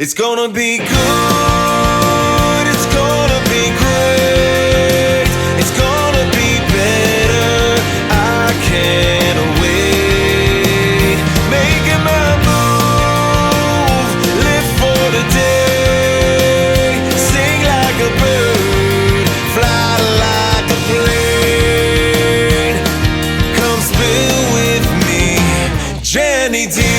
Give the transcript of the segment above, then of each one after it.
It's gonna be good, it's gonna be great, it's gonna be better, I can't wait. Making my move, live for the day, sing like a bird, fly like a plane. Come spill with me, Jenny D.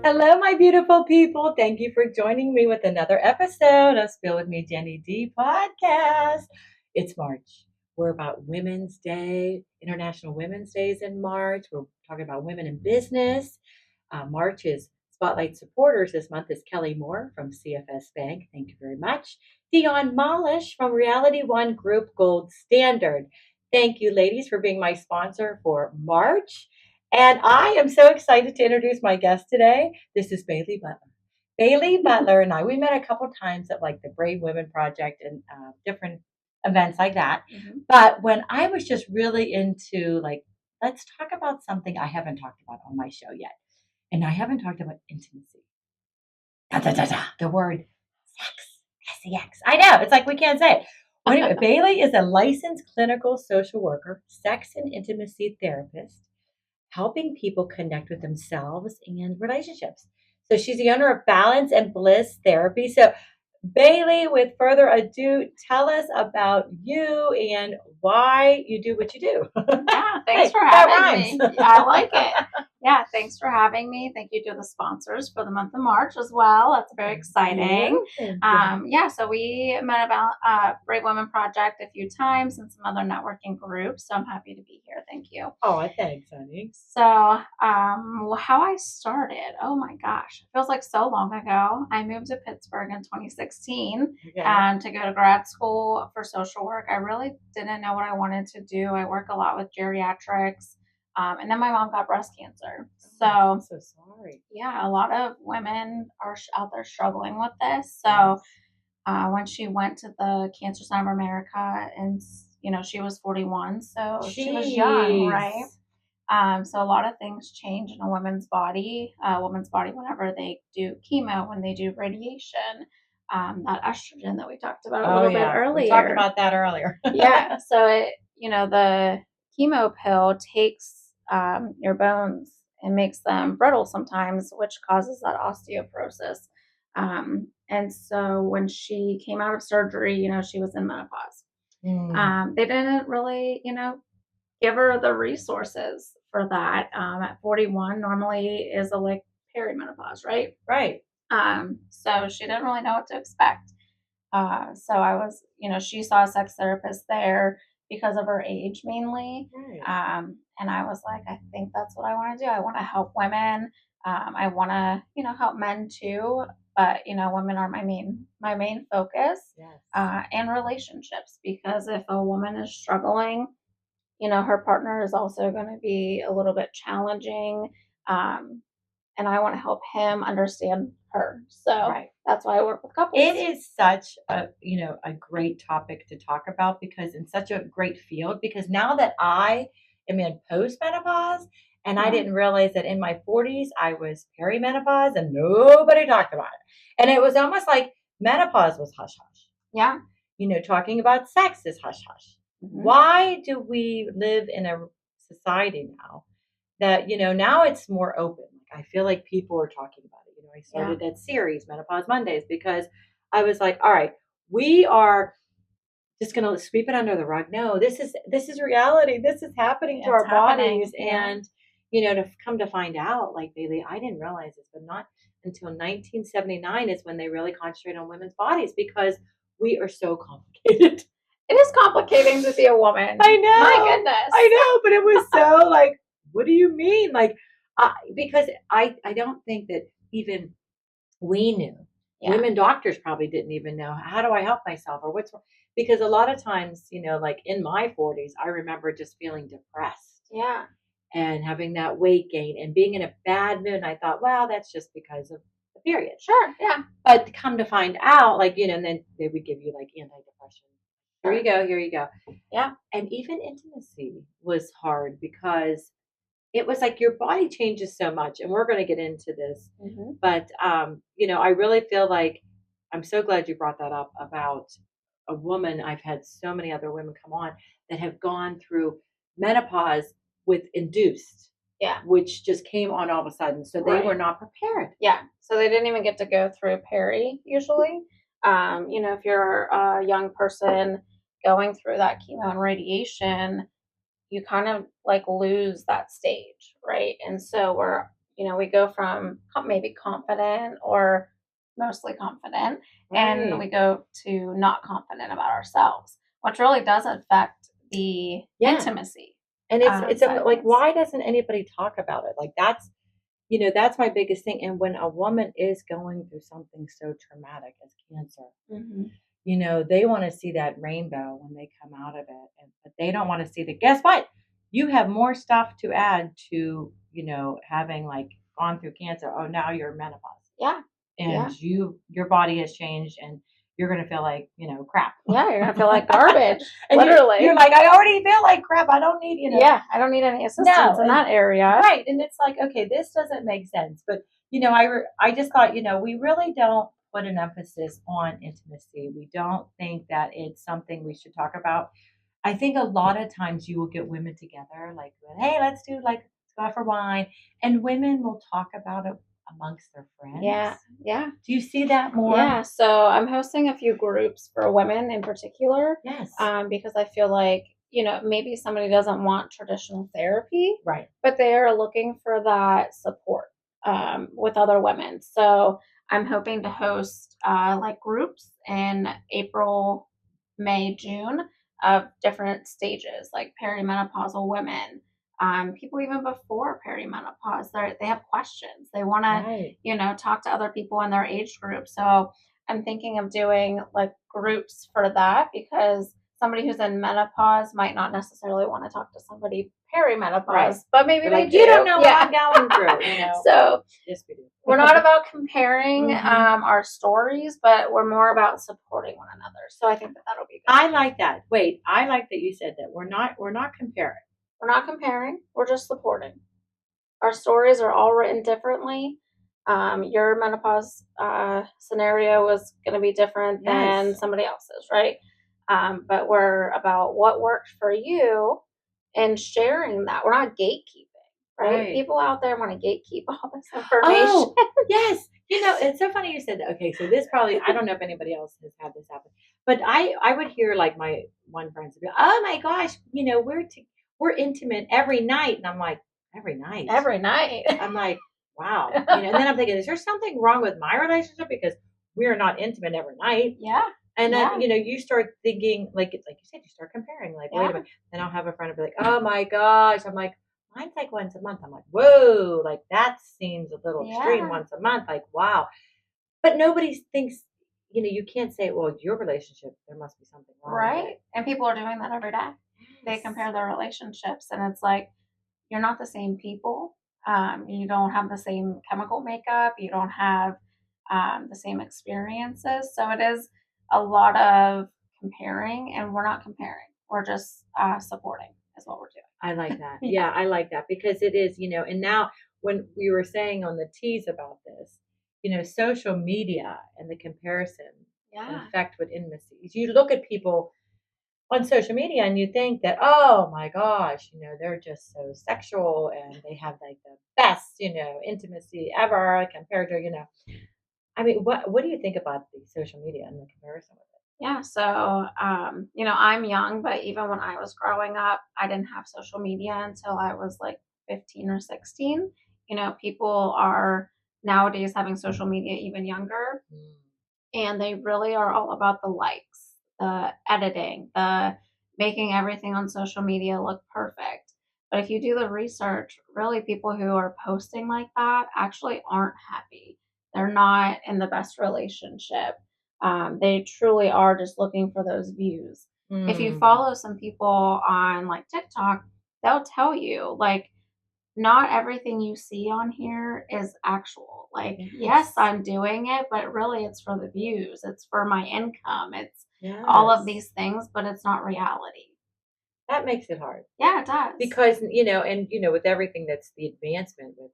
Hello, my beautiful people. Thank you for joining me with another episode of Spill With Me, Jenny D podcast. It's March. We're about Women's Day, International Women's Days in March. We're talking about women in business. March is Spotlight supporters this month is Kelly Moore from CFS Bank. Thank you very much. Dion Malish from Reality One Group Gold Standard. Thank you, ladies, for being my sponsor for March. And I am so excited to introduce my guest today. This is Bailey Butler. Bailey Butler and I, we met a couple times at like the Brave Women Project and different events like that. Mm-hmm. But when I was just really into like, let's talk about something I haven't talked about on my show yet. And I haven't talked about intimacy. The word sex, S-E-X. I know, it's like we can't say it. Well, anyway, Bailey is a licensed clinical social worker, sex and intimacy therapist, helping people connect with themselves and relationships. So she's the owner of Balance and Bliss Therapy. So Bailey, with further ado, tell us about you and why you do what you do. Yeah, thanks for having me. I like it. Yeah, thanks for having me. Thank you to the sponsors for the month of March as well. That's very exciting. So we met about Brave Women Project a few times and some other networking groups. So I'm happy to be here. Thank you. Oh, thanks, honey. So how I started, oh my gosh, it feels like so long ago. I moved to Pittsburgh in 2016 to go to grad school for social work. I really didn't know what I wanted to do. I work a lot with geriatrics. And then my mom got breast cancer. So I'm so sorry. Yeah, a lot of women are out there struggling with this. So when she went to the Cancer Center of America, and she was 41, so she was young, right? So a lot of things change in a woman's body whenever they do chemo, when they do radiation, that estrogen that we talked about a little bit earlier. We talked about that earlier. Yeah. So the chemo pill takes your bones and makes them brittle sometimes, which causes that osteoporosis. And so when she came out of surgery, she was in menopause. They didn't really, give her the resources for that. At 41, normally is like perimenopause, right? Right. So she didn't really know what to expect. So I was, she saw a sex therapist there because of her age mainly. Right. And I was like, I think that's what I want to do. I want to help women. I want to, help men too. But, women are my main focus. Yes. And relationships, because if a woman is struggling, her partner is also going to be a little bit challenging. And I want to help him understand her. So That's why I work with couples. It is such a great topic to talk about, because in such a great field, because now that I am in postmenopause, and I didn't realize that in my 40s I was perimenopause and nobody talked about it. And it was almost like menopause was hush hush. Yeah. Talking about sex is hush hush. Mm-hmm. Why do we live in a society now that, now it's more open? I feel like people are talking about it. I started that series, Menopause Mondays, because I was like, all right, we are just going to sweep it under the rug. No, this is reality. This is happening to our bodies. Yeah. And, to come to find out, like, Bailey, I didn't realize this, but not until 1979 is when they really concentrate on women's bodies, because we are so complicated. It is complicating to be a woman. I know. My goodness. I know, but it was so like, what do you mean? Like, because I don't think that even we knew. Yeah. Women doctors probably didn't even know, how do I help myself, or what's wrong? Because a lot of times, like in my 40s, I remember just feeling depressed. Yeah. And having that weight gain and being in a bad mood. And I thought, well, that's just because of the period. Sure, yeah. But come to find out, like, and then they would give you like antidepressant. Here you go, here you go. Yeah. And even intimacy was hard because it was like your body changes so much, and we're going to get into this. Mm-hmm. But I really feel like I'm so glad you brought that up about a woman. I've had so many other women come on that have gone through menopause with induced, which just came on all of a sudden. So they were not prepared. Yeah. So they didn't even get to go through peri usually. If you're a young person going through that chemo and radiation, you kind of like lose that stage, right? And so we go from maybe confident or mostly confident, and we go to not confident about ourselves, which really does affect the intimacy. And it's like, why doesn't anybody talk about it? Like that's my biggest thing. And when a woman is going through something so traumatic as cancer, they want to see that rainbow when they come out of it, but they don't want to see that. Guess what? You have more stuff to add to, having like gone through cancer. Oh, now you're menopause. Yeah. And your body has changed, and you're going to feel like, crap. Yeah, you're going to feel like garbage. And literally. You're like, I already feel like crap. I don't need, Yeah, I don't need any assistance in that area. Right. And it's like, okay, this doesn't make sense. But, I just thought, we really don't put an emphasis on intimacy. We don't think that it's something we should talk about. I think a lot of times you will get women together, like, hey, let's go out for wine. And women will talk about it amongst their friends. Yeah. Yeah. Do you see that more? Yeah. So I'm hosting a few groups for women in particular. Yes. Because I feel like, maybe somebody doesn't want traditional therapy. Right. But they are looking for that support with other women. So I'm hoping to host like groups in April, May, June of different stages, like perimenopausal women. People even before perimenopause, they have questions. They want to, talk to other people in their age group. So I'm thinking of doing like groups for that, because somebody who's in menopause might not necessarily want to talk to somebody perimenopause, but maybe they do. You don't know what I'm going through. So yes, we do. We're not about comparing our stories, but we're more about supporting one another. So I think that'll be good. I like that. Wait, I like that you said that. We're not comparing. We're not comparing. We're just supporting. Our stories are all written differently. Your menopause scenario was going to be different than somebody else's, right? But we're about what worked for you and sharing that. We're not gatekeeping, right? People out there want to gatekeep all this information. Oh, yes. It's so funny you said that. Okay, so this probably, I don't know if anybody else has had this happen, but I would hear like my one friend say, oh my gosh, we're intimate every night. And I'm like, every night? Every night. I'm like, wow. And then I'm thinking, is there something wrong with my relationship? Because we're not intimate every night. Yeah. And then, you start thinking, like you said, you start comparing, like, wait a minute. Then I'll have a friend be like, oh my gosh. I'm like, mine's like once a month. I'm like, whoa, like that seems a little extreme once a month. Like, wow. But nobody thinks, you can't say, well, your relationship, there must be something wrong. Right. And people are doing that every day. They compare their relationships, and it's like, you're not the same people. You don't have the same chemical makeup. You don't have the same experiences. So it is a lot of comparing, and we're not comparing. We're just supporting is what we're doing. I like that. Yeah, I like that, because it is, and now when we were saying on the tease about this, social media and the comparison effect with intimacies. You look at people on social media and you think that, oh my gosh, they're just so sexual and they have like the best, intimacy ever compared to, I mean, what do you think about the social media and the comparison with it? Yeah. So, I'm young, but even when I was growing up, I didn't have social media until I was like 15 or 16. People are nowadays having social media even younger, and they really are all about the likes, the editing, the making everything on social media look perfect. But if you do the research, really people who are posting like that actually aren't happy. They're not in the best relationship. They truly are just looking for those views. If you follow some people on like TikTok, they'll tell you like not everything you see on here is actual. Like, yes, I'm doing it, but really it's for the views. It's for my income. It's all of these things, but it's not reality. That makes it hard. Yeah, it does. Because, with everything that's the advancement with,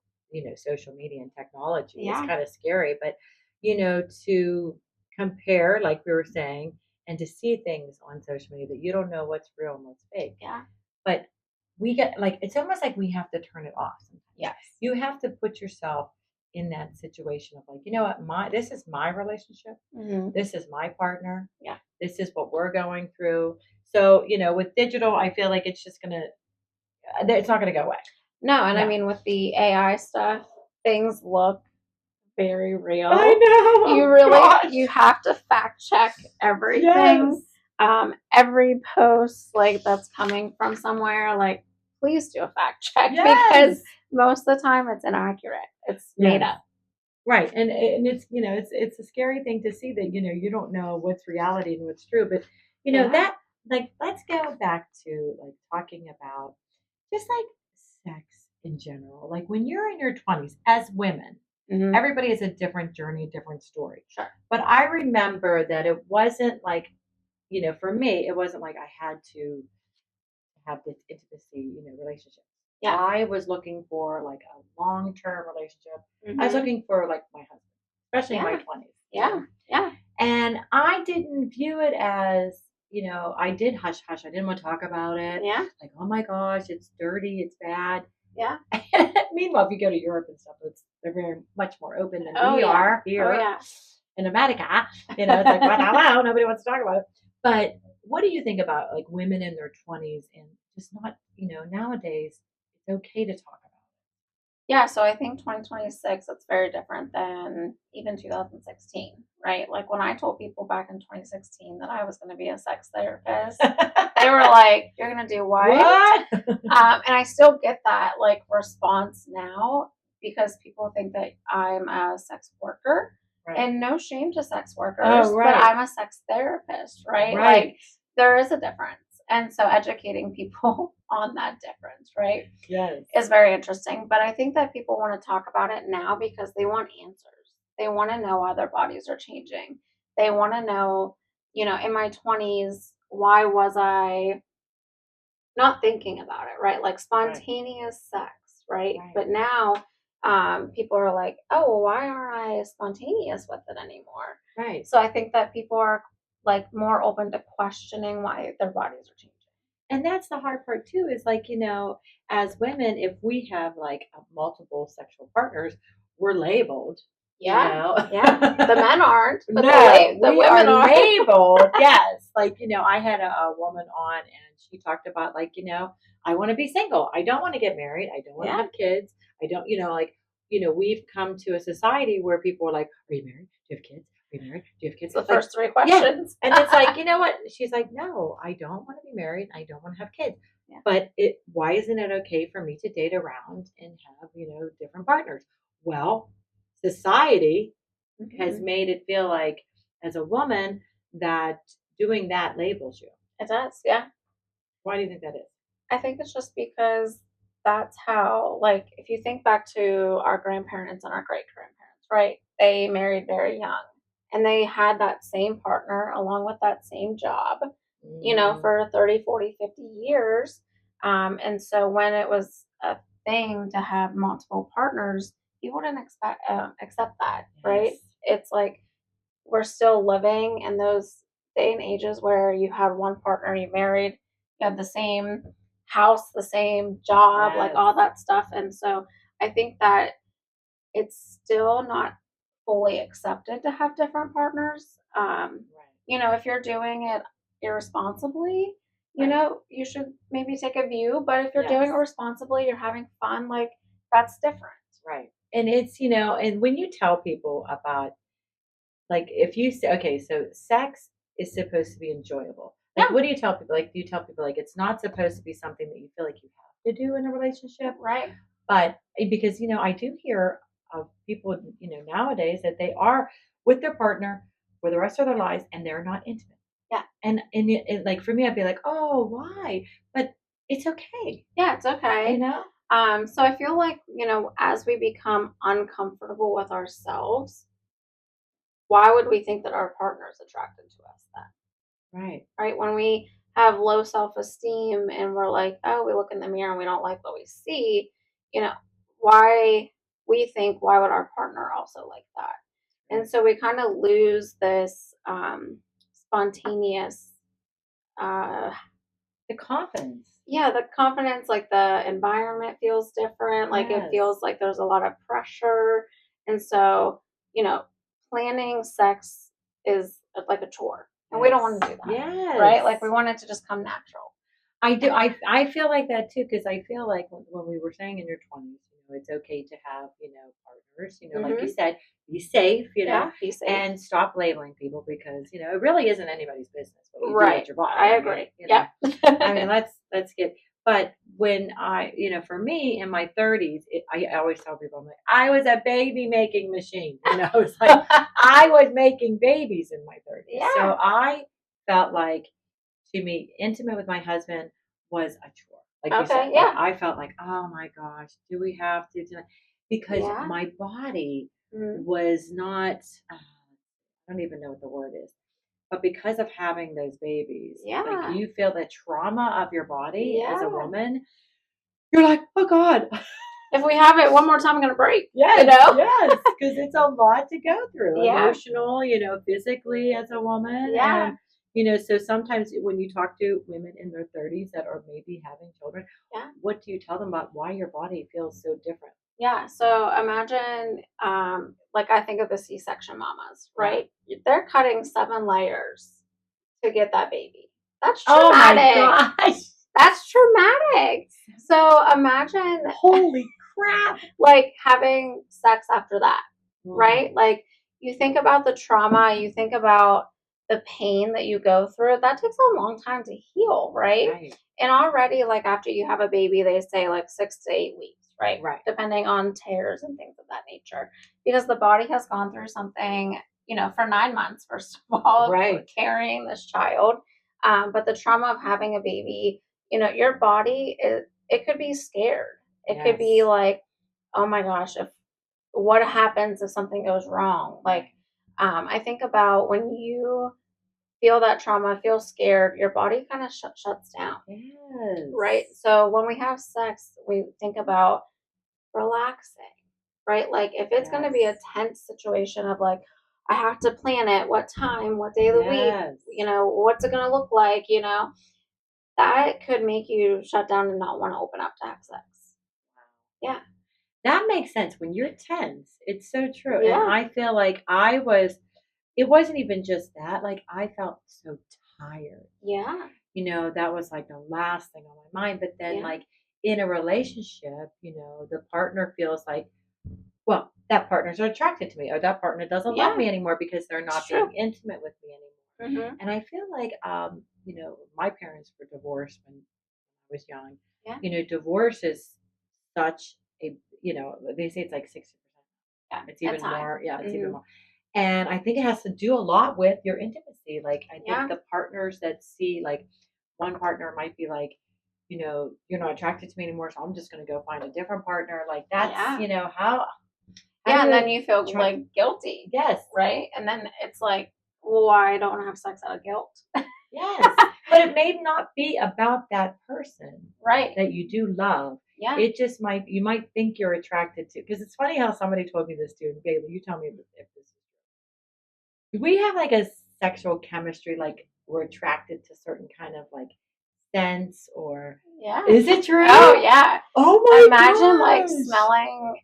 social media and technology, it's kind of scary. But, to compare, like we were saying, and to see things on social media that you don't know what's real and what's fake. Yeah. But we get like, it's almost like we have to turn it off sometimes. Yes. You have to put yourself in that situation of like, you know what, this is my relationship. Mm-hmm. This is my partner. Yeah. This is what we're going through. So, with digital, I feel like it's just it's not going to go away. No, and I mean, with the AI stuff, things look very real. I know. You really, you have to fact check everything. Yes. Every post like that's coming from somewhere, like, please do a fact check because most of the time it's inaccurate. It's made up. Right. And it's, it's a scary thing to see that, you don't know what's reality and what's true. But, that, like, let's go back to like talking about just like sex in general. Like when you're in your 20s as women, everybody has a different journey, different story. Sure. But I remember that it wasn't like, for me, it wasn't like I had to have this intimacy, relationship. Yeah. I was looking for like a long-term relationship. I was looking for like my husband, especially in my 20s. Yeah. Yeah. And I didn't view it as, I did hush hush. I didn't want to talk about it. Yeah. Like, oh my gosh, it's dirty, it's bad. Yeah. Meanwhile, if you go to Europe and stuff, they're very much more open than we are here in America. It's like, wow, nobody wants to talk about it. But what do you think about like women in their 20s and just not, nowadays it's okay to talk about it? Yeah, so I think 2026, it's very different than even 2016, right? Like when I told people back in 2016 that I was going to be a sex therapist, they were like, "You're going to do what?" And I still get that like response now because people think that I'm a sex worker. Right. And no shame to sex workers, but I'm a sex therapist, right? Like there is a difference. And so educating people on that difference, right? Yes. Is very interesting. But I think that people want to talk about it now because they want answers. They want to know why their bodies are changing. They want to know, in my 20s, why was I not thinking about it, right? Like spontaneous sex, right? But now people are like, oh, well, why aren't I spontaneous with it anymore? Right. So I think that people are like more open to questioning why their bodies are changing. And that's the hard part too, is like, as women, if we have like multiple sexual partners, we're labeled. Yeah. The men aren't. But the women are labeled. Yes. Like, I had a woman on and she talked about like, I want to be single. I don't want to get married. I don't want to have kids. I don't, we've come to a society where people are like, are you married? Do you have kids? Are you married? Do you have kids? The first three questions. Yeah. And it's like, you know what? She's like, no, I don't want to be married. I don't want to have kids. Yeah. But why isn't it okay for me to date around and have, different partners? Well, society has made it feel like as a woman that doing that labels you. It does, yeah. Why do you think that is? I think it's just because that's how, like, if you think back to our grandparents and our great grandparents, right? They married very young and they had that same partner along with that same job, for 30, 40, 50 years. And so when it was a thing to have multiple partners, you wouldn't accept that, right? It's like we're still living in those day and ages where you had one partner, you married, you have the same house, the same job, like all that stuff. And so I think that it's still not fully accepted to have different partners. If you're doing it irresponsibly, you should maybe take a view. But if you're doing it responsibly, you're having fun, like that's different. Right. And it's, and when you tell people about, like, if you say, okay, so sex is supposed to be enjoyable. Like, what do you tell people? Like, do you tell people, like, it's not supposed to be something that you feel like you have to do in a relationship? Right. But because, I do hear of people, nowadays that they are with their partner for the rest of their lives and they're not intimate. Yeah. And like, for me, I'd be like, oh, why? But it's okay. Yeah, it's okay. So I feel like, as we become uncomfortable with ourselves, why would we think that our partner is attracted to us then? Right. Right? When we have low self-esteem and we're like, oh, we look in the mirror and we don't like what we see, you know, why why would our partner also like that? And so we kind of lose this spontaneous, uh, The confidence. yeah, the confidence, like the environment feels different. Like it Yes. feels like there's a lot of pressure. And so, planning sex is like a chore. And we don't want to do that. Yes. Right? Like we want it to just come natural. I do. I feel like that too, because I feel like when we were saying in your 20s, it's okay to have, partners, like you said, be safe, Yeah, be safe. and stop labeling people because, it really isn't anybody's business what you do Right. with your body. I agree. Yeah. I mean, let's get, but when for me in my 30s, I always tell people, I'm like, I was a baby making machine. It's like I was making babies in my 30s. Yeah. So I felt like to me, intimate with my husband was a chore. Like you said, yeah. I felt like, oh my gosh, do we have to tonight? Because my body was not, I don't even know what the word is, but because of having those babies, like you feel the trauma of your body as a woman, you're like, oh God. If we have it one more time, I'm going to break. Yes, yes, because it's a lot to go through, emotional, physically as a woman. Yeah. And, so sometimes when you talk to women in their 30s that are maybe having children, what do you tell them about why your body feels so different? Yeah. So imagine, like I think of the C-section mamas, right? They're cutting 7 layers to get that baby. That's traumatic. Oh my gosh. That's traumatic. So imagine, holy crap, like having sex after that, right? Like you think about the trauma, you think about the pain that you go through. That takes a long time to heal, right? And already, like after you have a baby, they say like 6 to 8 weeks, right? Right. Depending on tears and things of that nature, because the body has gone through something, for 9 months, first of all, carrying this child. But the trauma of having a baby, your body, it could be scared. It could be like, oh my gosh, what happens if something goes wrong? Like, I think about when you feel that trauma, feel scared, your body kind of shuts down. Yes. Right? So when we have sex, we think about relaxing, right? Like if it's going to be a tense situation of like, I have to plan it, what time, what day of the week, what's it going to look like, that could make you shut down and not want to open up to have sex. Yeah. That makes sense. When you're tense, it's so true. Yeah. And I feel like it wasn't even just that. Like I felt so tired. Yeah. That was like the last thing on my mind. But then like in a relationship, the partner feels like, well, that partner's attracted to me or that partner doesn't love me anymore because they're not being intimate with me anymore. And I feel like, my parents were divorced when I was young. Yeah. Divorce is such a, they say it's like 60%. Yeah. It's even more. Yeah. It's even more. And I think it has to do a lot with your intimacy. Like I think the partners that see like one partner might be like, you're not attracted to me anymore, so I'm just going to go find a different partner. Like that's, how and then you feel like guilty. Yes. Right? And then it's like, well, I don't have sex out of guilt. Yes. But it may not be about that person. Right. That you do love. Yeah. It just you might think you're attracted to, because it's funny how somebody told me this too. And Bailey, you tell me if this is true. Do we have like a sexual chemistry, like we're attracted to certain kind of like scents or is it true? Oh yeah. Oh my Imagine like smelling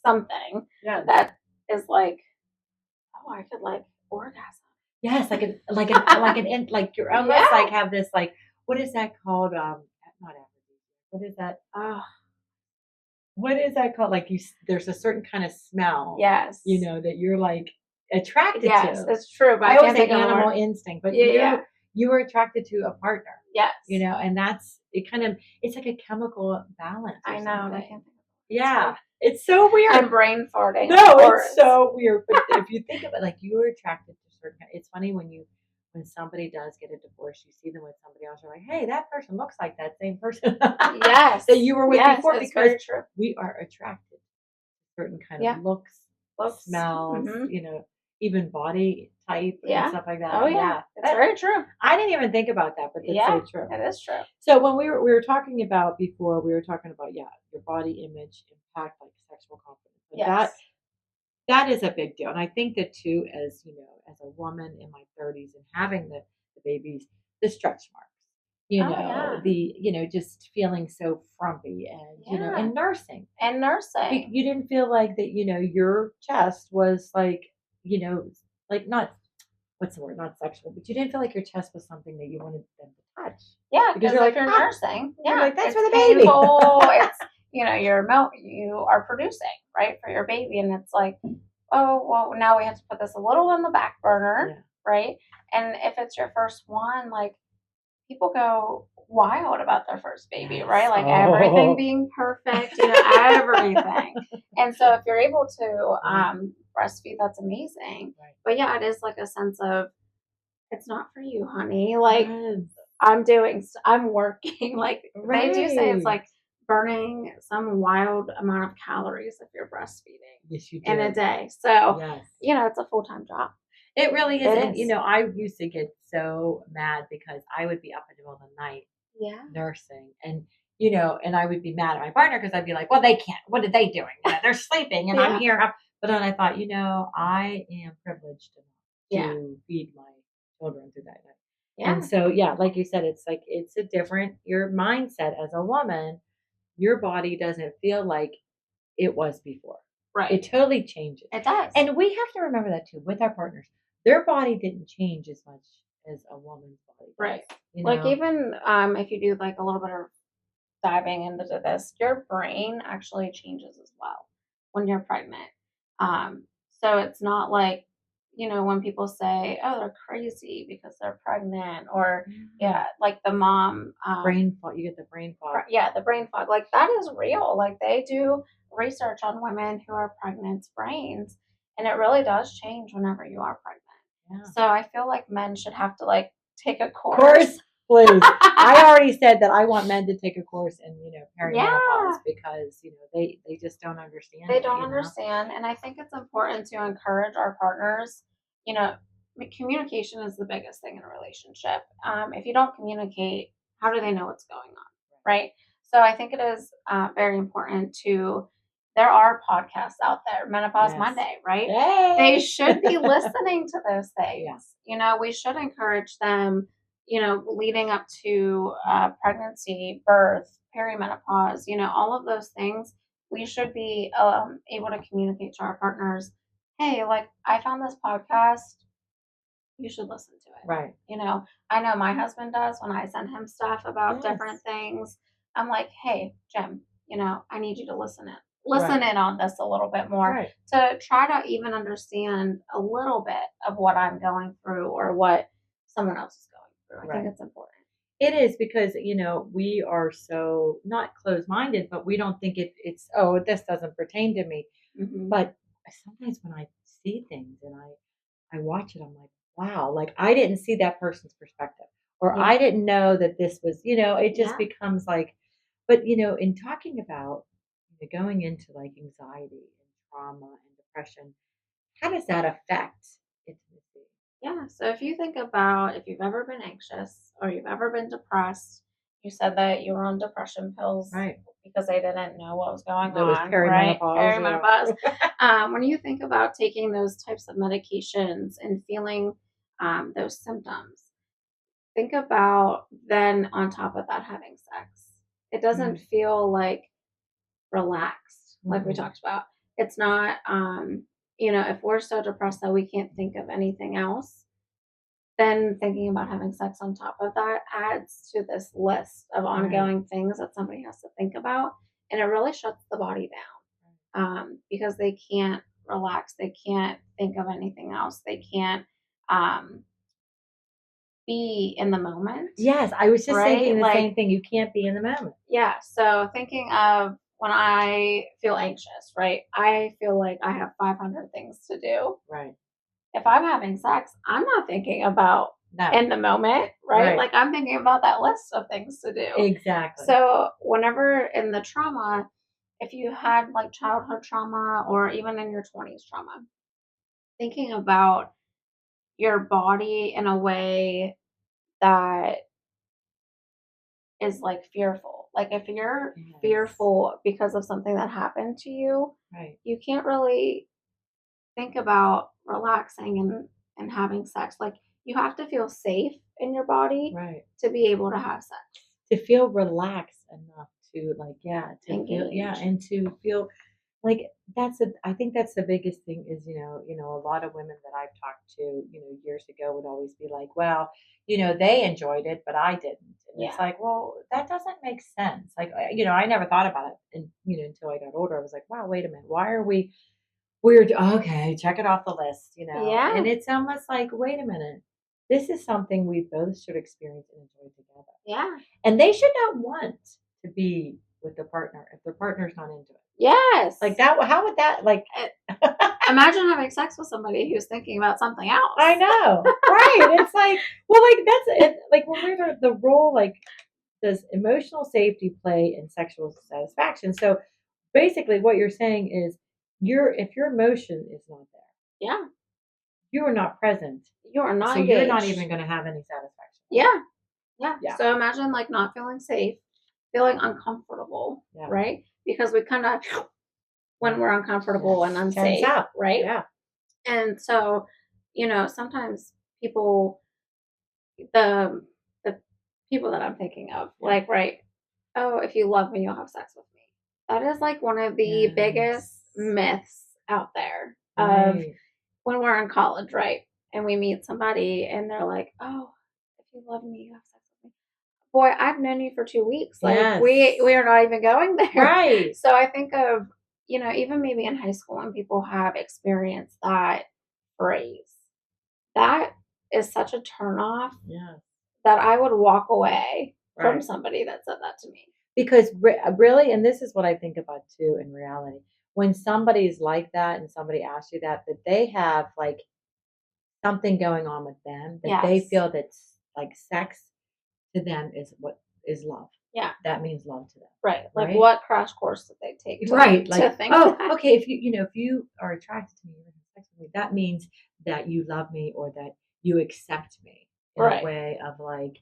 something that is like, oh, I could like orgasm. Yes, like you're almost like have this like, what is that called? Not aphrodisiac. What is that? What is that called? Like there's a certain kind of smell. Yes. That you're like attracted to. Yes, it's true. But I always say animal instinct, but you were attracted to a partner. Yes. And that's it's like a chemical balance. I know. Yeah. It's so weird. I'm brain farting. No, it's so weird. But if you think of it, like you were attracted to certain, it's funny when you when somebody does get a divorce, you see them with somebody else, you're like, hey, that person looks like that same person Yes. that you were with Yes, before, it's because very true. we are attracted to certain kind Yeah. of looks, Looks. smells, Mhm. even body type and Yeah. stuff like that. Oh yeah. It's very true. I didn't even think about that, but that's Yeah, so true. it is true. So when we were talking about before, we were talking about your body image impact like sexual confidence. Yes. That is a big deal. And I think that too, as as a woman in my 30s and having the babies, the stretch marks, Oh yeah. just feeling so frumpy and, Yeah. and nursing. And nursing. You didn't feel like that, your chest was like, like not, what's the word, not sexual, but you didn't feel like your chest was something that you wanted them to touch. Yeah, Because because you're if like, you're "Ah." nursing, You're yeah, like, "That's it's for the baby." painful. It's you are producing, right, for your baby, and it's like, oh well, now we have to put this a little on the back burner, Yeah. right? And if it's your first one, like people go wild about their first baby, Yes. right? Like Oh. everything being perfect, everything. And so if you're able to breastfeed, that's amazing. Right. But yeah, it is like a sense of it's not for you, honey. Like Yes. I'm working. Like they do say it's Right. like burning some wild amount of calories if you're breastfeeding Yes, you do. in a day. So, Yes. it's a full-time job. It really is. It And, is. I used to get so mad because I would be up in the middle of the night Yeah. nursing and, and I would be mad at my partner because I'd be like, well, they can't. What are they doing? They're sleeping and I'm here. But then I thought, I am privileged enough to feed my children through that night. Yeah. And so, like you said, it's like, it's a different, your mindset as a woman, your body doesn't feel like it was before. Right. It totally changes. It does. And we have to remember that too with our partners. Their body didn't change as much as a woman's body does. Right. You Like know? even if you do like a little bit of diving into this, your brain actually changes as well when you're pregnant. So it's not like, when people say, oh, they're crazy because they're pregnant, or like the mom brain fog. You get the brain fog. Yeah, the brain fog. Like that is real. Like they do research on women who are pregnant's brains, and it really does change whenever you are pregnant. Yeah. So I feel like men should have to like take a course. Course, please. I already said that I want men to take a course in, perimenopause because, they just don't understand. They don't understand. And I think it's important to encourage our partners. Communication is the biggest thing in a relationship. If you don't communicate, how do they know what's going on? Right. So I think it is very important there are podcasts out there, Menopause Monday, right? Yay. They should be listening to those things. Yes. We should encourage them, leading up to pregnancy, birth, perimenopause, all of those things. We should be able to communicate to our partners, hey, like I found this podcast. You should listen to it. Right. I know my husband does when I send him stuff about different things. I'm like, hey, Jim, I need you to listen in on this a little bit more to try to even understand a little bit of what I'm going through or what someone else is going through. I think it's important. It is because, we are so not closed-minded, but we don't think it's, oh, this doesn't pertain to me. Mm-hmm. But sometimes when I see things and I watch it, I'm like, wow, like I didn't see that person's perspective, or I didn't know that this was, it just becomes like, but, in talking about going into like anxiety and trauma and depression, how does that affect intimacy? Yeah. So if you think about if you've ever been anxious or you've ever been depressed, you said that you were on depression pills because they didn't know what was going on. Was perimenopause. Right? Perimenopause. When you think about taking those types of medications and feeling those symptoms, think about then on top of that having sex. It doesn't feel like relaxed, like we talked about. It's not, if we're so depressed that we can't think of anything else, then thinking about having sex on top of that adds to this list of ongoing things that somebody has to think about. And it really shuts the body down because they can't relax. They can't think of anything else. They can't be in the moment. Yes, I was just thinking the same thing. You can't be in the moment. Yeah. So thinking of when I feel anxious, right? I feel like I have 500 things to do. Right. If I'm having sex, I'm not thinking about No. in the moment, right? Right. Like I'm thinking about that list of things to do. Exactly. So whenever in the trauma, if you had like childhood trauma or even in your 20s trauma, thinking about your body in a way that is like fearful. Like if you're Yes. fearful because of something that happened to you, Right. you can't really think about relaxing and having sex. Like you have to feel safe in your body Right. to be able to have sex. To feel relaxed enough to like, yeah, to feel, yeah, Engage. and to feel like I think that's the biggest thing is, a lot of women that I've talked to, years ago would always be like, well, they enjoyed it, but I didn't. And it's Yeah. like, well, that doesn't make sense. Like, I never thought about it and, until I got older. I was like, wow, wait a minute. Why are we weird? Okay, check it off the list, Yeah. and it's almost like, wait a minute. This is something we both should experience and enjoy together. Yeah. And they should not want to be with the partner if their partner's not into it. Yes. Like that, how would that, like, Imagine having sex with somebody who's thinking about something else. I know, right? It's like, well, like that's it. Like when we're the role, like, does emotional safety play in sexual satisfaction? So basically, what you're saying is, if your emotion is not there, Yeah. you are not present. You are not So engaged. you're not even going to have any satisfaction. Yeah. Yeah. Yeah. So imagine like not feeling safe, feeling uncomfortable, Yeah. right? Because we kind of, when we're uncomfortable and unsafe, Tense up. right? Yeah. And so, sometimes people, the people that I'm thinking of, like, right? Oh, if you love me, you'll have sex with me. That is like one of the biggest myths out there of Right. when we're in college, right? And we meet somebody and they're like, oh, if you love me, you have sex with me. Boy, I've known you for 2 weeks. Like Yes. we are not even going there. Right. So I think of, even maybe in high school when people have experienced that phrase, that is such a turnoff Yeah. that I would walk away from Right. somebody that said that to me. Because really, and this is what I think about too in reality, when somebody's like that and somebody asks you that they have like something going on with them, that they Yes. feel that like sex to them is what is love. Yeah. That means love to them. Right. Like Right? what crash course did they take Right. to Like, think oh, that? okay, if you are attracted to me, you're having sex with me, that means that you love me or that you accept me in a Right. way of like,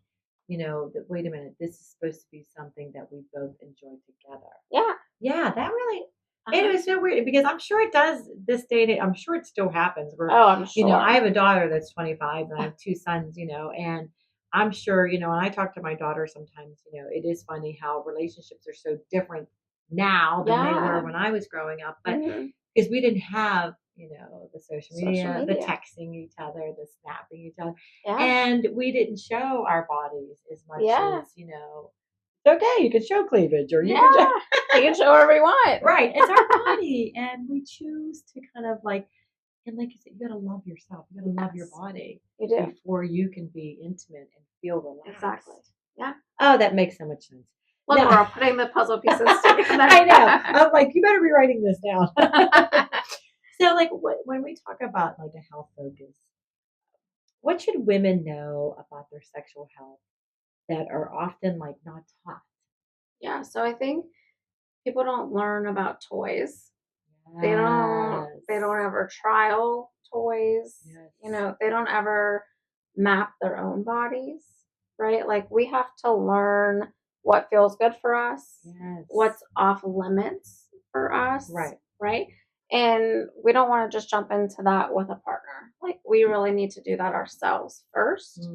that wait a minute, this is supposed to be something that we both enjoy together. Yeah. Yeah, that really it was so weird because I'm sure it does this day and I'm sure it still happens where, Oh, I'm sure. I have a daughter that's 25 and I have two sons, and I'm sure, and I talk to my daughter sometimes, it is funny how relationships are so different now than they were Yeah. when I was growing up. But Mhm. because we didn't have, the social Social media, the media. texting each other, the snapping each other, Yeah. and we didn't show our bodies as much Yeah. as, it's okay, you can show cleavage or you Yeah. can show You can show whatever you want. right. It's our body, and we choose to kind of like, and like you said, you gotta love yourself. You gotta love your Yes. body You do. before you can be intimate and feel relaxed. Exactly. Yeah. Oh, that makes so much sense. Look, No. we're all putting the puzzle pieces together. I know. I'm like, you better be writing this down. So, like, when we talk about like a health focus, what should women know about their sexual health that are often like not taught? Yeah. So I think people don't learn about toys. They don't ever trial toys. Yes. They don't ever map their own bodies, right? Like we have to learn what feels good for us, Yes. what's off limits for us, Right. right? And we don't want to just jump into that with a partner. Like we really need to do that ourselves first.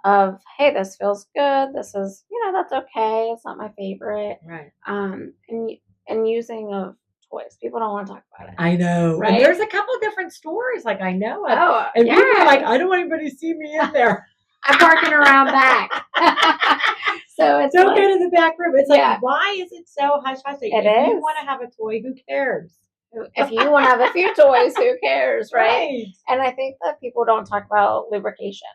Of hey, this feels good. This is that's okay. It's not my favorite. Right. And using of toys. People don't want to talk about it. I know. Right? And there's a couple different stores like I know of. Oh, and people are like, I don't want anybody to see me in there. I'm parking around back. So it's don't go to the back room. It's Yeah. like, why is it so hush hush? If is. you want to have a toy, who cares? If you want to have a few toys, who cares, right? Right. And I think that people don't talk about lubrication,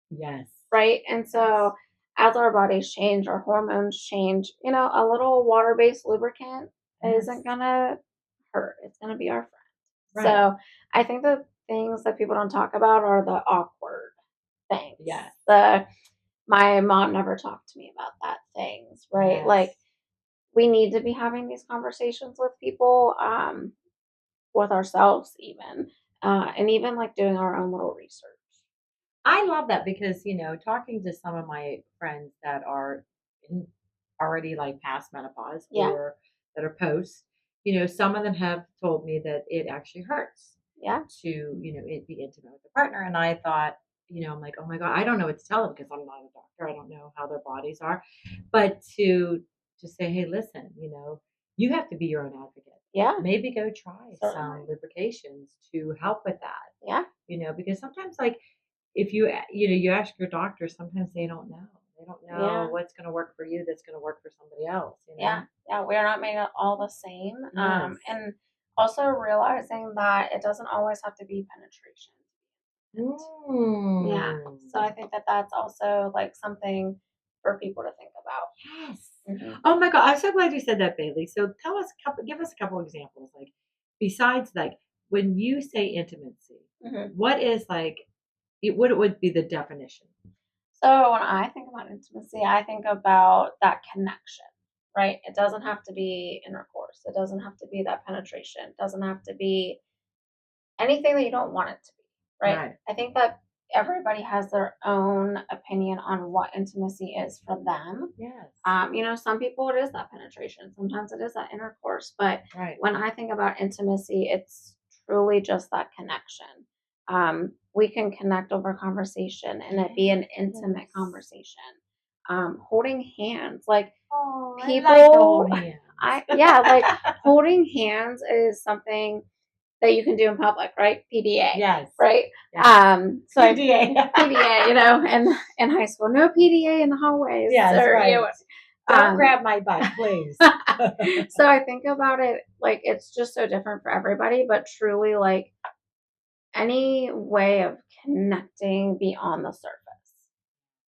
Yes. right? And so as our bodies change, our hormones change, a little water-based lubricant isn't gonna hurt. It's gonna be our friend. Right. So I think the things that people don't talk about are the awkward things. Yes. My mom never talked to me about that things, right? Yes. Like, we need to be having these conversations with people, with ourselves even, and even like doing our own little research. I love that because, talking to some of my friends that are in, already like past menopause Yeah. or that are post, some of them have told me that it actually hurts Yeah. to, it be intimate with a partner. And I thought, I'm like, oh my God, I don't know what to tell them because I'm not a doctor. I don't know how their bodies are. But to say, hey, listen, you have to be your own advocate. Yeah. Maybe go try Certainly. some lubrications to help with that. Yeah. Because sometimes like if you ask your doctor, sometimes they don't know. They don't know what's going to work for you that's going to work for somebody else. Yeah. Yeah. We're not made all the same. Yes. And also realizing that it doesn't always have to be penetration. Yeah. So I think that that's also like something for people to think about. Yes. Mhm. Oh my God, I'm so glad you said that, Bailey. So give us a couple examples. Like besides like when you say intimacy, Mhm. what is like what would be the definition? So when I think about intimacy, I think about that connection, right? It doesn't have to be intercourse. It doesn't have to be that penetration. It doesn't have to be anything that you don't want it to be, right? Right. I think that everybody has their own opinion on what intimacy is for them. Yes. Some people it is that penetration. Sometimes it is that intercourse. But Right. when I think about intimacy, it's truly just that connection. We can connect over conversation and it be an intimate conversation. Holding hands, like Oh, people, I like to hold hands. like holding hands is something that you can do in public, right? PDA. Yes. Right? Yes. So PDA. PDA, in high school. No PDA in the hallways. Yes, or, right. Don't grab my butt, please. So I think about it like it's just so different for everybody, but truly like any way of connecting beyond the surface,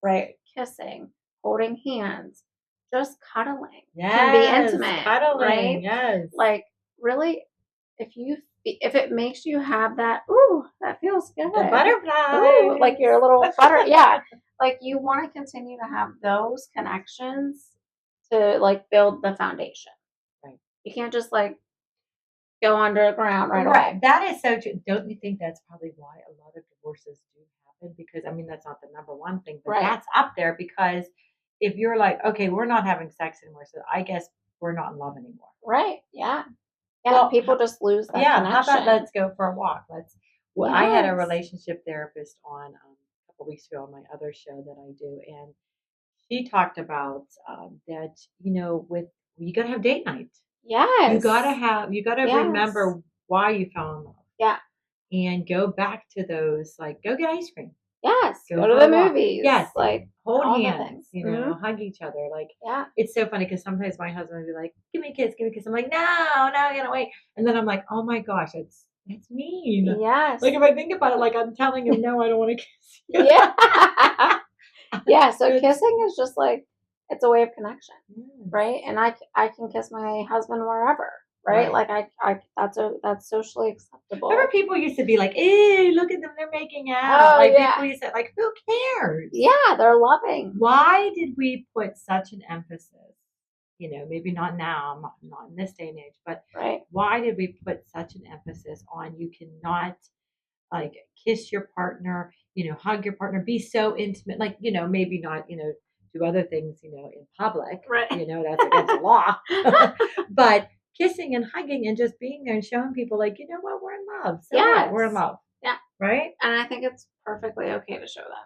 right? Kissing, holding hands, just cuddling can be intimate, cuddling, right? yes. Like really, if it makes you have that, ooh, that feels good. The butterfly. Ooh, like your little butter, yeah. Like you want to continue to have those connections to like build the foundation. Right. You can't just like go underground right away. That is so true. Don't you think that's probably why a lot of divorces do happen? Because I mean, that's not the number one thing, but that's up there because if you're like, okay, we're not having sex anymore, so I guess we're not in love anymore. Right. Yeah. Yeah. Well, people just lose that connection. How about let's go for a walk? I had a Yes. relationship therapist on a couple weeks ago on my other show that I do, and she talked about that with you got to have date night. Yes. You gotta remember why you fell in love. Yeah. And go back to those, like go get ice cream. Yes. Go to for the a walk. movies. Yes. Like Hold all the hands, things. hug each other. Like Yeah. it's so funny because sometimes my husband would be like, give me a kiss, give me a kiss. I'm like, no, I gotta wait. And then I'm like, oh my gosh, that's mean. Yes. Like if I think about it, like I'm telling him, no, I don't want to kiss you. Yeah. Yeah. So kissing is just like it's a way of connection, right? And I can kiss my husband wherever, right? Like I that's socially acceptable. Remember people used to be like, "Ew, look at them, they're making out." Oh, like yeah. people used to like, who cares? Yeah, they're loving. Why did we put such an emphasis? Maybe not now, not in this day and age, but why did we put such an emphasis on you cannot like kiss your partner, hug your partner, be so intimate, like, maybe not, do other things, in public, Right. That's against the law, but kissing and hugging and just being there and showing people like, you know what, we're in love. So what? We're in love. Yeah. Right. And I think it's perfectly okay to show that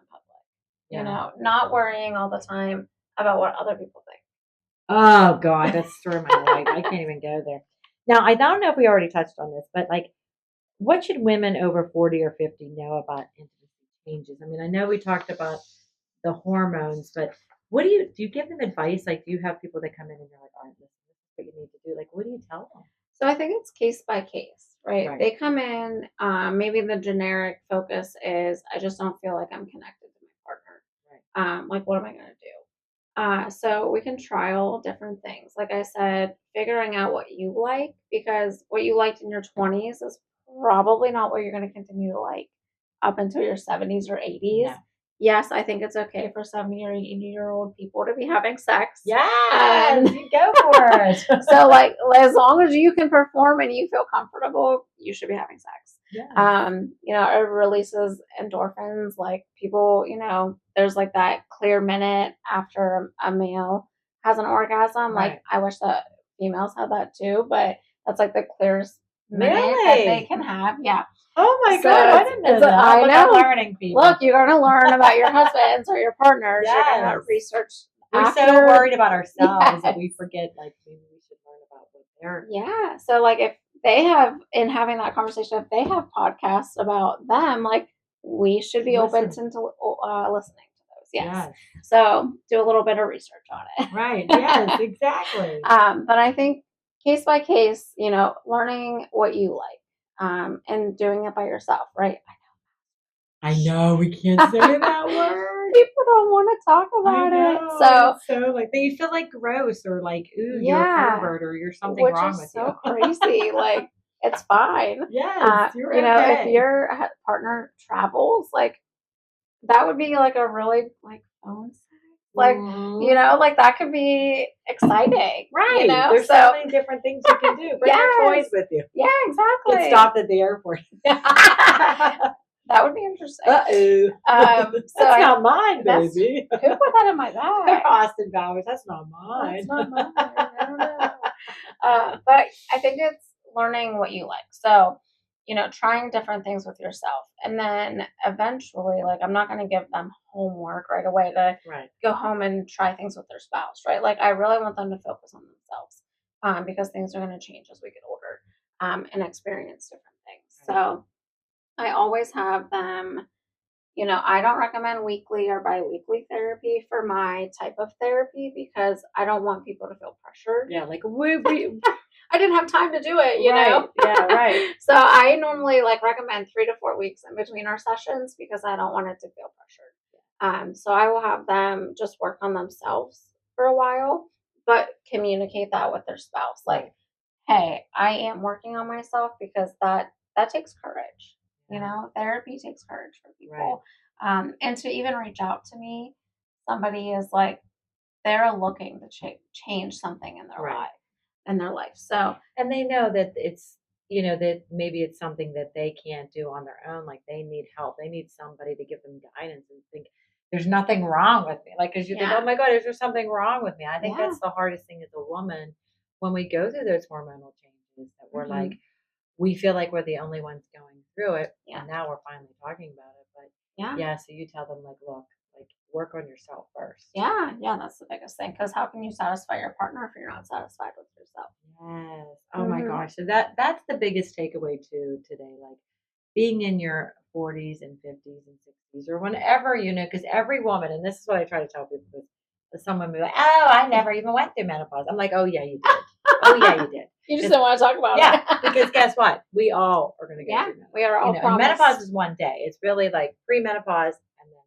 in public, not worrying all the time about what other people think. Oh God, that's the story of my life. I can't even go there. Now, I don't know if we already touched on this, but like, what should women over 40 or 50 know about intimacy changes? I mean, I know we talked about the hormones, but what do you give them advice? Like, do you have people that come in and you're like, all right, listen, this is what you need to do? Like, what do you tell them? So I think it's case by case, right? They come in, maybe the generic focus is, I just don't feel like I'm connected to my partner. Right. Like, what am I going to do? So we can trial different things. Like I said, figuring out what you like, because what you liked in your 20s is probably not what you're going to continue to like up until your 70s or 80s. yes, I think it's okay for 70 or 80-year-old people to be having sex. Yes, you go for it. So, like, as long as you can perform and you feel comfortable, you should be having sex. Yeah. It releases endorphins. Like, people, there's like that clear minute after a male has an orgasm. Like, Right. I wish that females had that too, but that's like the clearest minute that they Really? can have. Yeah. Oh my So God, I didn't know that. I Look, know. I'm learning, people. Look, you're going to learn about your husbands or your partners. You're going to Yes. research. We're so after. worried about ourselves that Yes. we forget, like, maybe we should learn about what they're. Yeah. So, like, if they have, in having that conversation, if they have podcasts about them, like, we should be open to listening to those. Yes. So, do a little bit of research on it. Right. Yes, exactly. But I think case by case, learning what you like, and doing it by yourself, right? I know we can't say that word. People don't want to talk about it. So like you feel like gross or like, ooh, you're a Yeah. pervert or you're something which wrong is with so you. crazy. Like, it's fine. Yes, you're if okay. your partner travels, like, that would be like a really like phone sex. Like, like that could be exciting. Right. There's so many different things you can do. Bring your toys with you. Yeah, exactly. Get stopped at the airport. That would be interesting. Uh-oh. That's not mine, baby. Who put that in my bag? Austin Bowers. That's not mine. That's not mine. I don't know. But I think it's learning what you like. So, trying different things with yourself. And then eventually, like, I'm not going to give them homework right away to go home and try things with their spouse, right? Like, I really want them to focus on themselves, because things are going to change as we get older, and experience different things. So I always have them, I don't recommend weekly or bi-weekly therapy for my type of therapy because I don't want people to feel pressured. Yeah, like I didn't have time to do it, know? Yeah, right. So I normally recommend 3 to 4 weeks in between our sessions because I don't want it to feel pressured. So I will have them just work on themselves for a while, but communicate that with their spouse. Like, hey, I am working on myself because that takes courage. Therapy takes courage for people. And to even reach out to me, somebody is like, they're looking to change something in their life. So, and they know that it's, that maybe it's something that they can't do on their own. Like they need help. They need somebody to give them guidance and think there's nothing wrong with me. Like, cause you think, oh my God, is there something wrong with me? I think that's the hardest thing as a woman when we go through those hormonal changes that we're like, we feel like we're the only ones going through it. Yeah. And now we're finally talking about it. But so you tell them like, look, like work on yourself first. Yeah, that's the biggest thing. Because how can you satisfy your partner if you're not satisfied with yourself? Yes. Oh my gosh. So that's the biggest takeaway too today. Like being in your 40s and 50s and 60s or whenever, because every woman, and this is what I try to tell people, because someone will be like, oh, I never even went through menopause. I'm like, oh yeah, you did. Oh yeah, you did. You just don't want to talk about it. Yeah, because guess what? We all are going to go through menopause. We are all and menopause is one day. It's really like pre-menopause and then.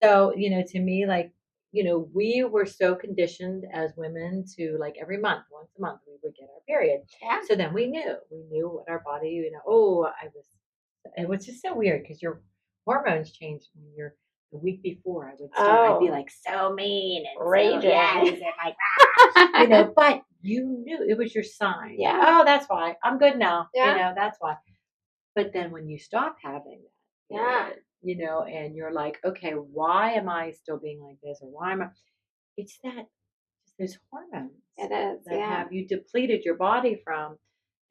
So, to me, like, we were so conditioned as women to like every month, once a month, we would get our period. Yeah. So then we knew what our body, it was just so weird because your hormones change when you're the week before. I'd be like so mean and raging. So, yes, and like, but you knew it was your sign. Yeah. Oh, that's why I'm good now. Yeah. That's why. But then when you stop having that, and you're like, okay, why am I still being like this? Or why am I? It's that there's hormones. It is. That have you depleted your body from,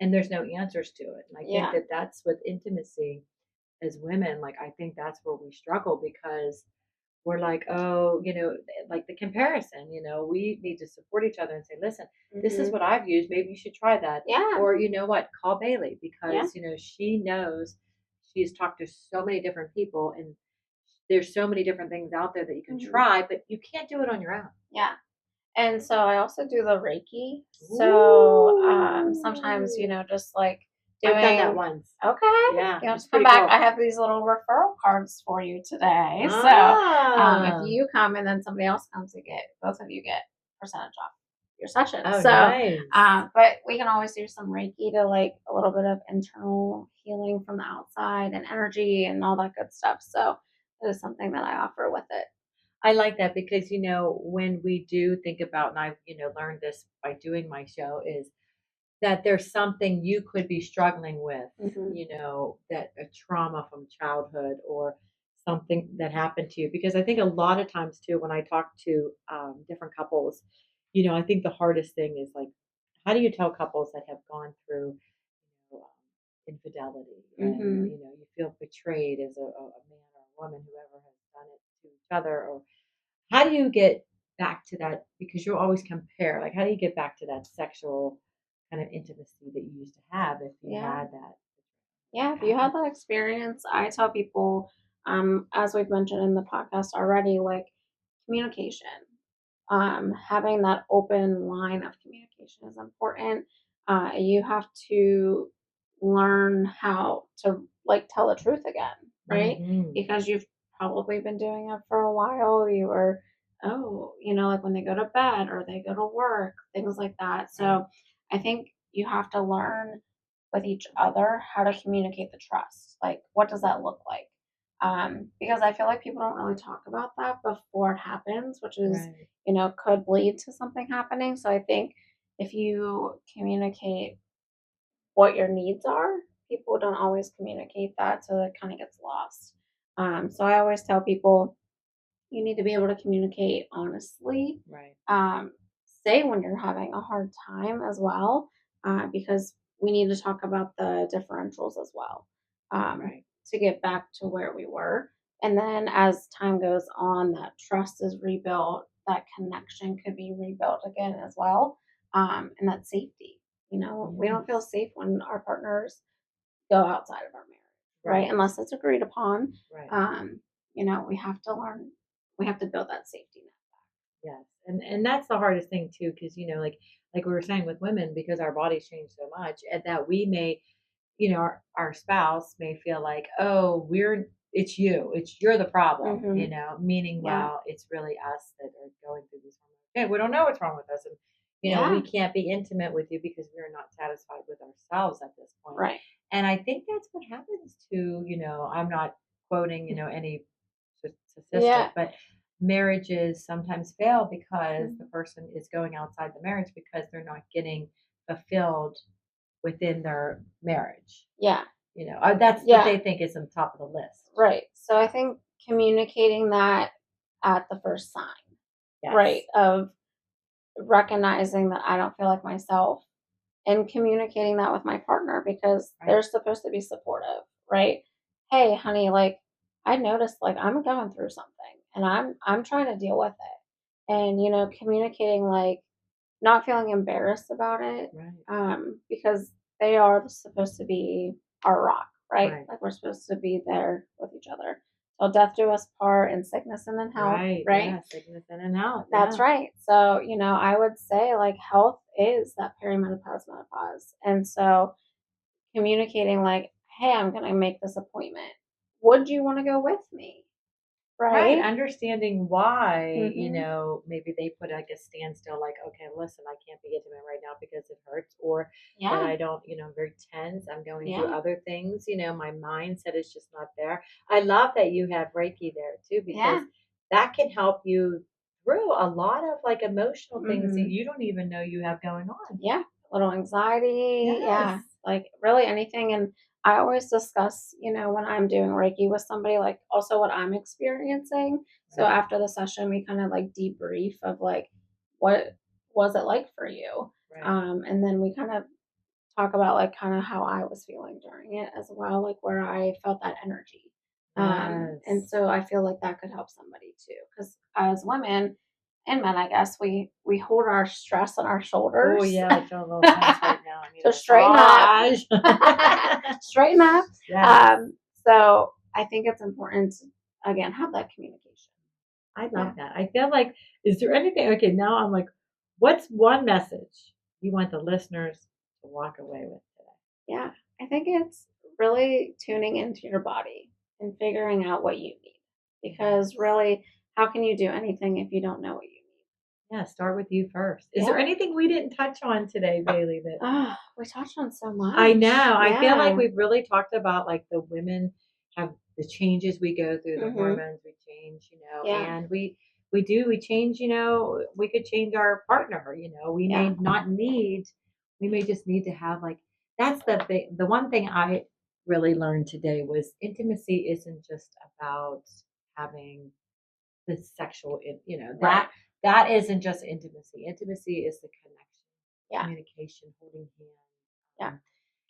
and there's no answers to it. And I think that's with intimacy as women. Like, I think that's where we struggle because we're like, oh, like the comparison, we need to support each other and say, listen, this is what I've used. Maybe you should try that. Yeah. Or you know what? Call Bailey because, she knows she's talked to so many different people and there's so many different things out there that you can try, but you can't do it on your own. Yeah. And so I also do the Reiki. So sometimes, just like doing. I've done that once. Okay. Yeah. You have to come back. Cool. I have these little referral cards for you today. So if you come and then somebody else comes to both of you get percentage off your session. Oh, nice. But we can always do some Reiki to like a little bit of internal healing from the outside and energy and all that good stuff. So is something that I offer with it. I like that because, when we do think about, and I've, learned this by doing my show, is that there's something you could be struggling with, that a trauma from childhood or something that happened to you. Because I think a lot of times too, when I talk to different couples, I think the hardest thing is like, how do you tell couples that have gone through infidelity and, you feel betrayed as a man or a woman, whoever has done it to each other, or how do you get back to that? Because you always compare. Like, how do you get back to that sexual kind of intimacy that you used to have if you Yeah. had that Yeah, if you happen? had that experience, I tell people, as we've mentioned in the podcast already, like communication. Having that open line of communication is important. You have to learn how to like tell the truth again, right? Hmm. Because you've probably been doing it for a while. You were, like when they go to bed or they go to work, things like that. Right. So I think you have to learn with each other how to communicate the trust. Like, what does that look like? Because I feel like people don't really talk about that before it happens, which is, Right. could lead to something happening. So I think if you communicate what your needs are, people don't always communicate that. So that kind of gets lost. So I always tell people you need to be able to communicate honestly. Right. Say when you're having a hard time as well, because we need to talk about the differentials as well, Right. to get back to where we were. And then as time goes on, that trust is rebuilt, that connection could be rebuilt again as well, and that safety. We don't feel Yes. safe when our partners go outside of our marriage, right? Right. Unless it's agreed upon. Right. We have to learn, we have to build that safety net. Yes, and that's the hardest thing too, because like we were saying with women, because our bodies change so much, and that we may, our spouse may feel like, oh, you're the problem, Mm-hmm. meaning, Yeah. well, it's really us that are going through these hormones. Okay, we don't know what's wrong with us, and we Yeah. can't be intimate with you because we're not satisfied with ourselves at this point. Right. And I think that's what happens to, I'm not quoting, any Yeah. statistic, but marriages sometimes fail because the Mhm. person is going outside the marriage because they're not getting fulfilled within their marriage. Yeah. That's what Yeah. they think is on top of the list. Right. So I think communicating that at the first sign, right, Yes. of recognizing that I don't feel like myself and communicating that with my partner because Right. they're supposed to be supportive, right? Hey, honey, like I noticed like I'm going through something and I'm trying to deal with it. And communicating like not feeling embarrassed about it, Right. because they are supposed to be our rock, right? Right. Like we're supposed to be there with each other. So death do us part in sickness and in health, Right. right? Yeah. Sickness in and out. That's Yeah. right. So, I would say like health is that perimenopause, menopause. And so communicating like, hey, I'm going to make this appointment. Would you want to go with me? Right, Right? understanding why, Mm-hmm. maybe they put like a standstill, like, okay, listen, I can't be intimate right now because it hurts, or that Yeah. I don't, I'm very tense. I'm going through Yeah. other things, my mindset is just not there. I love that you have Reiki there too, because Yeah. that can help you through a lot of like emotional things that Mm-hmm. you don't even know you have going on. Yeah, a little anxiety. Yes. Yeah, like really anything. And I always discuss, when I'm doing Reiki with somebody, like also what I'm experiencing. So Right. after the session, we kind of like debrief of like, what was it like for you? Right. And then we kind of talk about like kind of how I was feeling during it as well, like where I felt that energy. And Yes. so I feel like that could help somebody too, because as women and men, I guess we hold our stress on our Oh shoulders. yeah, I feel a little tense right now. I need So a straighten up, massage. straighten up. Yes. So I think it's important to again have that communication. I Yeah. love that. I feel like, is there anything, okay, now I'm like, what's one message you want the listeners to walk away with today? Yeah, I think it's really tuning into your body and figuring out what you need. Because really, how can you do anything if you don't know what you need? Yeah, start with you first. Is there Yeah. anything we didn't touch on today, Bailey, that We touched on so much. I know. I feel like Yeah. we've really talked about like the women have the changes we go through, the Mhm. hormones we change, Yeah. and we change, we could change our partner, we Yeah. may not need, we may just need to have like, that's the one thing I really learned today was intimacy isn't just about having the sexual, Right. that isn't just intimacy. Intimacy is the connection, Yeah. communication, holding hands. Yeah.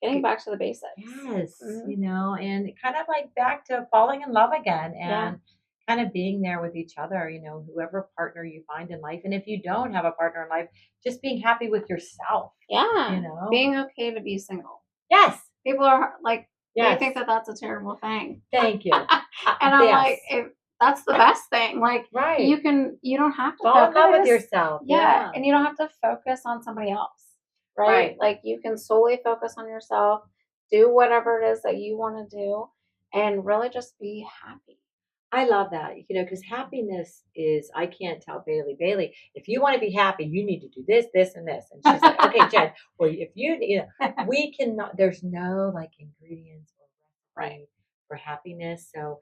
Getting back to the basics. Yes, Mhm. and kind of like back to falling in love again Yeah. and kind of being there with each other, whoever partner you find in life. And if you don't have a partner in life, just being happy with yourself, Yeah. you know? Being okay to be single. Yes, People are like, they yes. think that that's a terrible thing. Thank you. And I'm like, that's the best thing. Like, Right. you don't have to Fall in love with focus. yourself. Yeah. And you don't have to focus on somebody else. Right? Right. Like, you can solely focus on yourself, do whatever it is that you want to do, and really just be happy. I love that, because happiness is, I can't tell Bailey, if you want to be happy, you need to do this, this, and this. And she's like, okay, Jen, well, if we cannot, there's no like ingredients or recipe for happiness. So,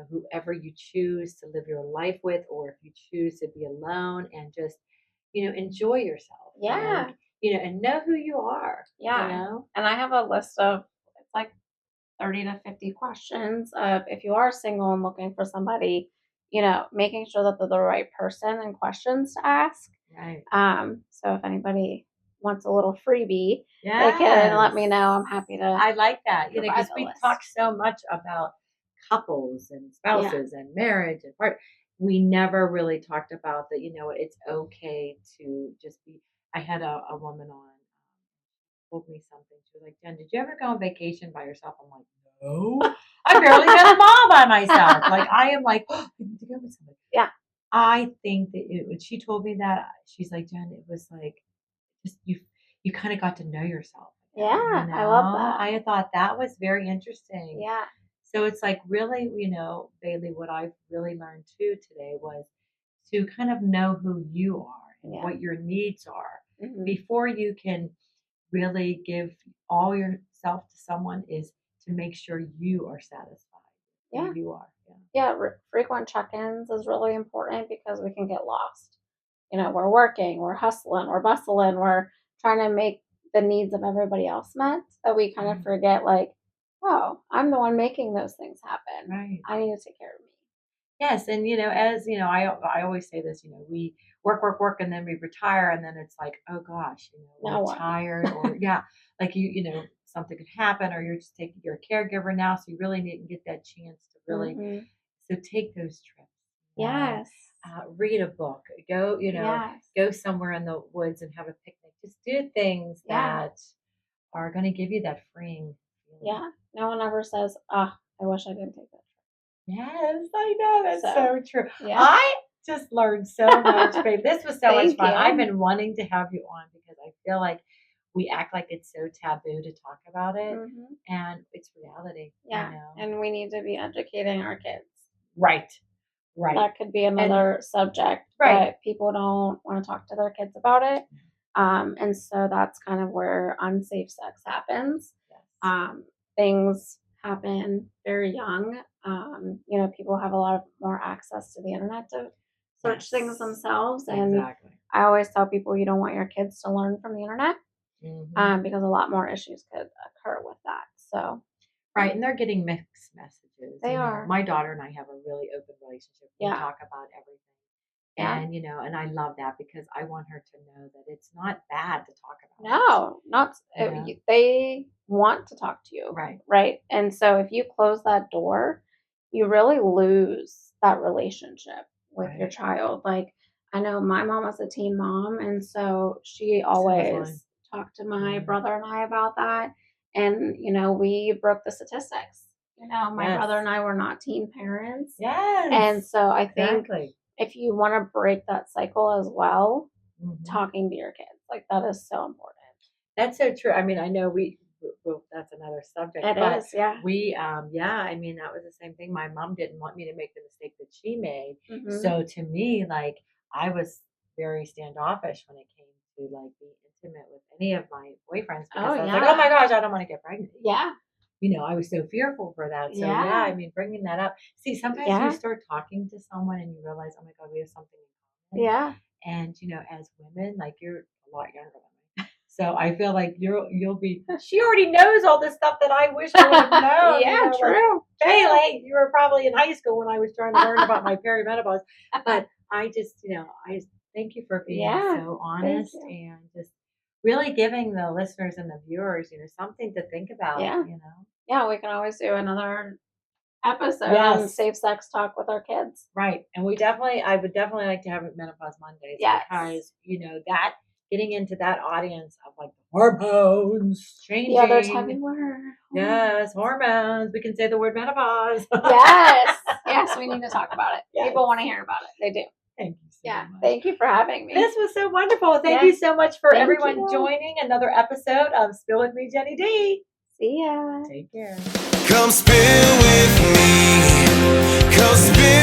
whoever you choose to live your life with, or if you choose to be alone and just, enjoy yourself. Yeah. And know who you are. Yeah. And I have a list of, it's like 30 to 50 questions of, if you are single and looking for somebody, making sure that they're the right person and questions to ask. Right. So if anybody wants a little freebie, they Yes. can let me know. I'm happy to. I like that, provide because the we list. talk so much about couples and spouses and marriage and part. We never really talked about that, it's okay to just be. I had a woman on, told me something. She was like, Jen, did you ever go on vacation by yourself? I'm like, no. I barely been a mom by myself. Like, I am like, oh, I need to go with somebody. Yeah. I think that when she told me that, she's like, Jen, it was like, just you kind of got to know yourself. Yeah, I love that. I thought that was very interesting. Yeah. So it's like really, Bailey, what I've really learned too today was to kind of know who you are and what your needs are before you can really give all yourself to someone, is to make sure you are satisfied. Yeah. Who you are. Yeah. Frequent check-ins is really important because we can get lost. We're working, we're hustling, we're bustling, we're trying to make the needs of everybody else met, that we kind of forget, like, oh, I'm the one making those things happen. Right. I need to take care of me. Yes, and as I always say this, we work, and then we retire, and then it's like, oh gosh, we're tired, or like something could happen, or you're a caregiver now, so you really didn't get that chance to really. So take those trips. Yes. Read a book. Go, go somewhere in the woods and have a picnic. Just do things that are going to give you that freeing feeling. Yeah. No one ever says, I wish I didn't take that. Yes, I know. That's so true. Yeah. I just learned so much, babe. This was so much fun. you. I've been wanting to have you on because I feel like we act like it's so taboo to talk about it, and it's reality. Yeah, and we need to be educating our kids. Right. That could be another subject, but people don't want to talk to their kids about it. And so that's kind of where unsafe sex happens. Yes. Things happen very young. People have a lot more access to the internet to search things themselves. And I always tell people, you don't want your kids to learn from the internet, because a lot more issues could occur with that. So. Right, and they're getting mixed messages. They are. My daughter and I have a really open relationship. We talk about everything. And, and I love that because I want her to know that it's not bad to talk about it. No, not. They want to talk to you. Right. And so if you close that door, you really lose that relationship with your child. Like, I know my mom was a teen mom, and so she always talked to my brother and I about that. And, we broke the statistics. My brother and I were not teen parents. Yes. And so I think if you want to break that cycle as well, talking to your kids, like, that is so important. That's so true. I mean, I know that's another subject. It is, yeah. I mean, that was the same thing. My mom didn't want me to make the mistake that she made. So to me, like, I was very standoffish when it came to like being intimate with any of my boyfriends because I was like, oh my gosh, I don't want to get pregnant. Yeah. I was so fearful for that. So Yeah. I mean, bringing that up. See, sometimes Yeah. you start talking to someone and you realize, oh my God, we have something in common. Yeah. And as women, like you're a lot younger than me. So I feel like you'll be she already knows all this stuff that I wish I would have known. Yeah, like, true. hey, like you were probably in high school when I was trying to learn about my perimenopause. But I just, I just thank you for being Yeah, so honest you. and just really giving the listeners and the viewers, something to think about, Yeah. Yeah, we can always do another episode on Yes. safe sex talk with our kids. Right. And I would definitely like to have it Menopause Mondays Yes. because, that getting into that audience of like hormones changing. The other heavy word. Yes, hormones. We can say the word menopause. Yes. Yes, we need to talk about it. Yes. People want to hear about it. They do. Thank you so much. Thank you for having me. This was so wonderful. Thank you so much for Thank everyone you. joining another episode of Spill With Me, Jenny D. See ya. Take care. Come spill with me. Come spill